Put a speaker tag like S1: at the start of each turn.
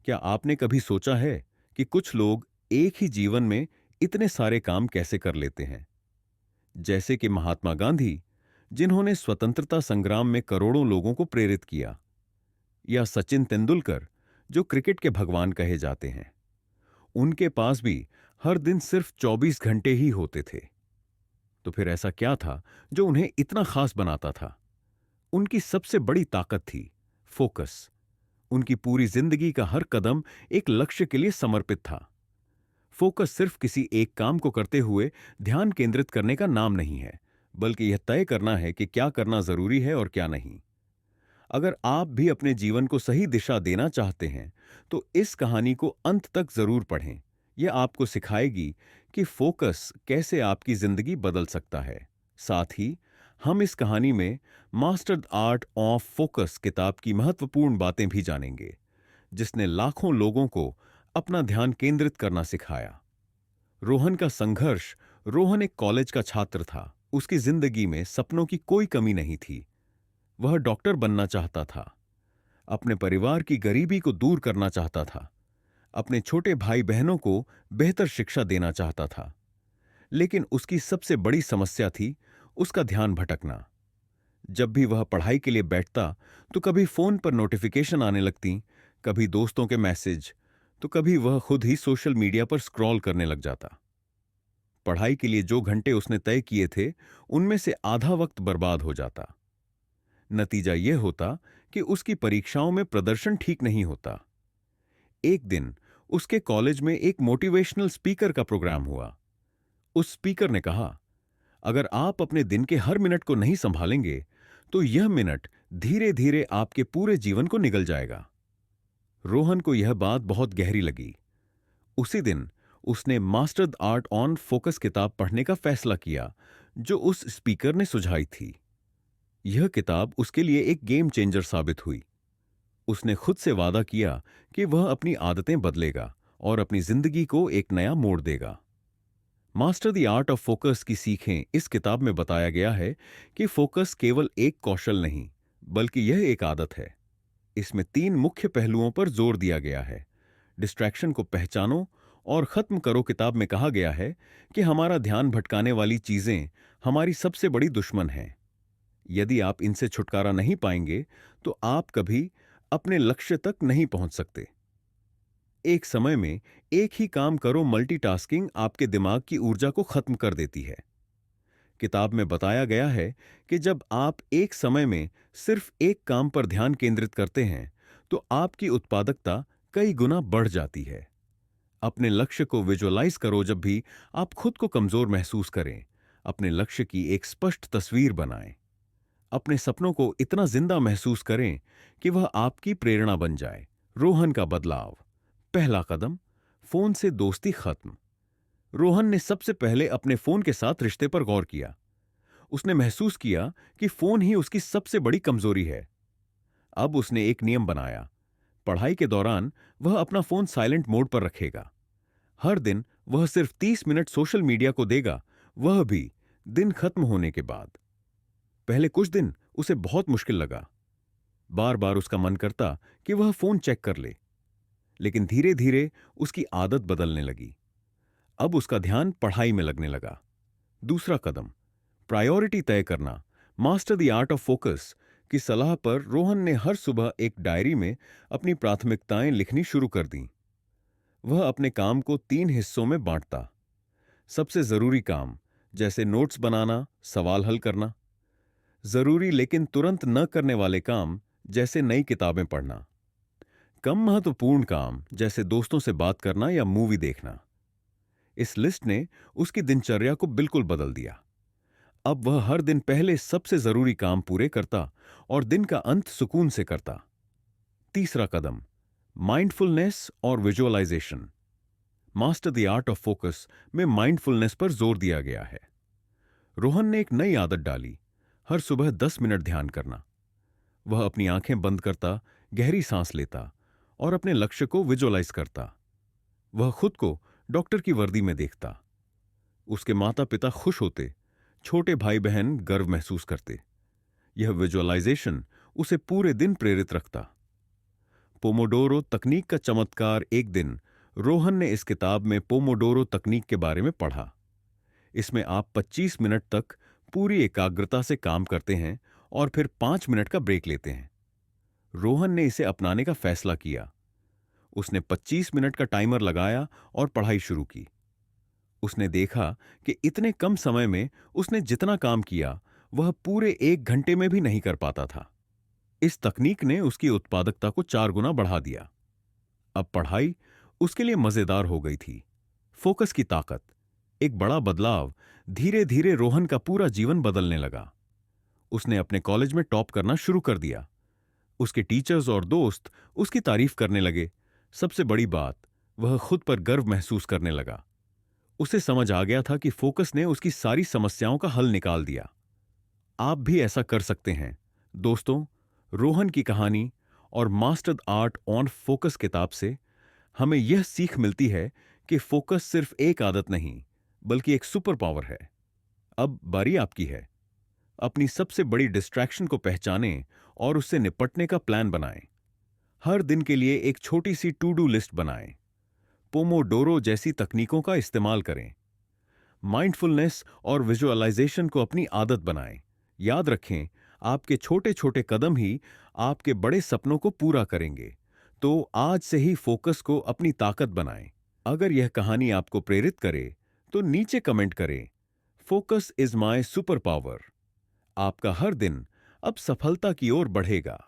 S1: क्या आपने कभी सोचा है कि कुछ लोग एक ही जीवन में इतने सारे काम कैसे कर लेते हैं? जैसे कि महात्मा गांधी, जिन्होंने स्वतंत्रता संग्राम में करोड़ों लोगों को प्रेरित किया, या सचिन तेंदुलकर, जो क्रिकेट के भगवान कहे जाते हैं। उनके पास भी हर दिन सिर्फ 24 घंटे ही होते थे। तो फिर ऐसा क्या था जो उन्हें इतना खास बनाता था? उनकी सबसे बड़ी ताकत थी फोकस। उनकी पूरी जिंदगी का हर कदम एक लक्ष्य के लिए समर्पित था। फोकस सिर्फ किसी एक काम को करते हुए ध्यान केंद्रित करने का नाम नहीं है, बल्कि यह तय करना है कि क्या करना जरूरी है और क्या नहीं। अगर आप भी अपने जीवन को सही दिशा देना चाहते हैं, तो इस कहानी को अंत तक जरूर पढ़ें। यह आपको सिखाएगी कि फोकस कैसे आपकी जिंदगी बदल सकता है। साथ ही हम इस कहानी में master the art of focus किताब की महत्वपूर्ण बातें भी जानेंगे, जिसने लाखों लोगों को अपना ध्यान केंद्रित करना सिखाया। रोहन का संघर्ष। रोहन एक कॉलेज का छात्र था। उसकी जिंदगी में सपनों की कोई कमी नहीं थी। वह डॉक्टर बनना चाहता था, अपने परिवार की गरीबी को दूर करना चाहता था, अपने छोटे भाई बहनों को बेहतर शिक्षा देना चाहता था। लेकिन उसकी सबसे बड़ी समस्या थी उसका ध्यान भटकना। जब भी वह पढ़ाई के लिए बैठता, तो कभी फोन पर नोटिफिकेशन आने लगती, कभी दोस्तों के मैसेज, तो कभी वह खुद ही सोशल मीडिया पर स्क्रॉल करने लग जाता। पढ़ाई के लिए जो घंटे उसने तय किए थे, उनमें से आधा वक्त बर्बाद हो जाता। नतीजा यह होता कि उसकी परीक्षाओं में प्रदर्शन ठीक नहीं होता। एक दिन उसके कॉलेज में एक मोटिवेशनल स्पीकर का प्रोग्राम हुआ। उस स्पीकर ने कहा, अगर आप अपने दिन के हर मिनट को नहीं संभालेंगे, तो यह मिनट धीरे धीरे आपके पूरे जीवन को निगल जाएगा। रोहन को यह बात बहुत गहरी लगी। उसी दिन उसने master the art on focus किताब पढ़ने का फैसला किया, जो उस स्पीकर ने सुझाई थी। यह किताब उसके लिए एक गेम चेंजर साबित हुई। उसने खुद से वादा किया कि वह अपनी आदतें बदलेगा और अपनी जिंदगी को एक नया मोड़ देगा। Master the art of focus की सीखें इस किताब में बताया गया है कि फोकस केवल एक कौशल नहीं, बल्कि यह एक आदत है। इसमें 3 मुख्य पहलुओं पर जोर दिया गया है। डिस्ट्रैक्शन को पहचानो और खत्म करो। किताब में कहा गया है कि हमारा ध्यान भटकाने वाली चीजें हमारी सबसे बड़ी दुश्मन हैं। यदि आप इनसे छुटकारा नहीं पाएंगे, तो आप कभी अपने लक्ष्य तक नहीं पहुंच सकते। एक समय में एक ही काम करो मल्टीटास्किंग आपके दिमाग की ऊर्जा को खत्म कर देती है। किताब में बताया गया है कि जब आप एक समय में सिर्फ एक काम पर ध्यान केंद्रित करते हैं, तो आपकी उत्पादकता कई गुना बढ़ जाती है। अपने लक्ष्य को विजुअलाइज करो। जब भी आप खुद को कमजोर महसूस करें, अपने लक्ष्य की एक स्पष्ट तस्वीर बनाएं। अपने सपनों को इतना जिंदा महसूस करें कि वह आपकी प्रेरणा बन जाए। रोहन का बदलाव। पहला कदम, फोन से दोस्ती खत्म। रोहन ने सबसे पहले अपने फोन के साथ रिश्ते पर गौर किया। उसने महसूस किया कि फोन ही उसकी सबसे बड़ी कमजोरी है। अब उसने एक नियम बनाया। पढ़ाई के दौरान वह अपना फोन साइलेंट मोड पर रखेगा। हर दिन वह सिर्फ 30 मिनट सोशल मीडिया को देगा, वह भी दिन खत्म होने के बाद। पहले कुछ दिन उसे बहुत मुश्किल लगा। बार बार उसका मन करता कि वह फोन चेक कर ले, लेकिन धीरे धीरे उसकी आदत बदलने लगी। अब उसका ध्यान पढ़ाई में लगने लगा। दूसरा कदम, प्रायोरिटी तय करना। Master the art of focus की सलाह पर रोहन ने हर सुबह एक डायरी में अपनी प्राथमिकताएं लिखनी शुरू कर दी। वह अपने काम को 3 हिस्सों में बांटता। सबसे जरूरी काम, जैसे नोट्स बनाना, सवाल हल करना। जरूरी लेकिन तुरंत न करने वाले काम, जैसे नई किताबें पढ़ना। कम महत्वपूर्ण काम, जैसे दोस्तों से बात करना या मूवी देखना। इस लिस्ट ने उसकी दिनचर्या को बिल्कुल बदल दिया। अब वह हर दिन पहले सबसे जरूरी काम पूरे करता और दिन का अंत सुकून से करता। तीसरा कदम, माइंडफुलनेस और visualisation. Master the art of focus में माइंडफुलनेस पर जोर दिया गया है। रोहन ने एक नई आदत डाली, हर सुबह 10 मिनट ध्यान करना। वह अपनी आंखें बंद करता, गहरी सांस लेता और अपने लक्ष्य को विजुअलाइज करता। वह खुद को डॉक्टर की वर्दी में देखता। उसके माता पिता खुश होते, छोटे भाई बहन गर्व महसूस करते। यह विजुअलाइजेशन उसे पूरे दिन प्रेरित रखता। पोमोडोरो तकनीक का चमत्कार एक दिन रोहन ने इस किताब में पोमोडोरो तकनीक के बारे में पढ़ा। इसमें आप 25 मिनट तक पूरी एकाग्रता से काम करते हैं और फिर 5 मिनट का ब्रेक लेते हैं। रोहन ने इसे अपनाने का फैसला किया। उसने 25 मिनट का टाइमर लगाया और पढ़ाई शुरू की। उसने देखा कि इतने कम समय में उसने जितना काम किया वह पूरे 1 घंटे में भी नहीं कर पाता था। इस तकनीक ने उसकी उत्पादकता को 4 गुना बढ़ा दिया। अब पढ़ाई उसके लिए मजेदार हो गई थी। फोकस की ताकत, एक बड़ा बदलाव धीरे धीरे रोहन का पूरा जीवन बदलने लगा। उसने अपने कॉलेज में टॉप करना शुरू कर दिया। उसके टीचर्स और दोस्त उसकी तारीफ करने लगे। सबसे बड़ी बात, वह खुद पर गर्व महसूस करने लगा। उसे समझ आ गया था कि फोकस ने उसकी सारी समस्याओं का हल निकाल दिया। आप भी ऐसा कर सकते हैं। दोस्तों, रोहन की कहानी और मास्टर्ड आर्ट ऑन फोकस किताब से हमें यह सीख मिलती है कि फोकस सिर्फ एक आदत नहीं, बल्कि एक सुपर पावर है। अब बारी आपकी है। अपनी सबसे बड़ी डिस्ट्रैक्शन को पहचानें और उससे निपटने का प्लान बनाएं। हर दिन के लिए एक छोटी सी टू डू लिस्ट बनाएं। पोमोडोरो जैसी तकनीकों का इस्तेमाल करें। माइंडफुलनेस और विजुअलाइजेशन को अपनी आदत बनाएं। याद रखें, आपके छोटे छोटे कदम ही आपके बड़े सपनों को पूरा करेंगे। तो आज से ही फोकस को अपनी ताकत बनाएं। अगर यह कहानी आपको प्रेरित करे तो नीचे कमेंट करें, focus is my super power. आपका हर दिन अब सफलता की ओर बढ़ेगा।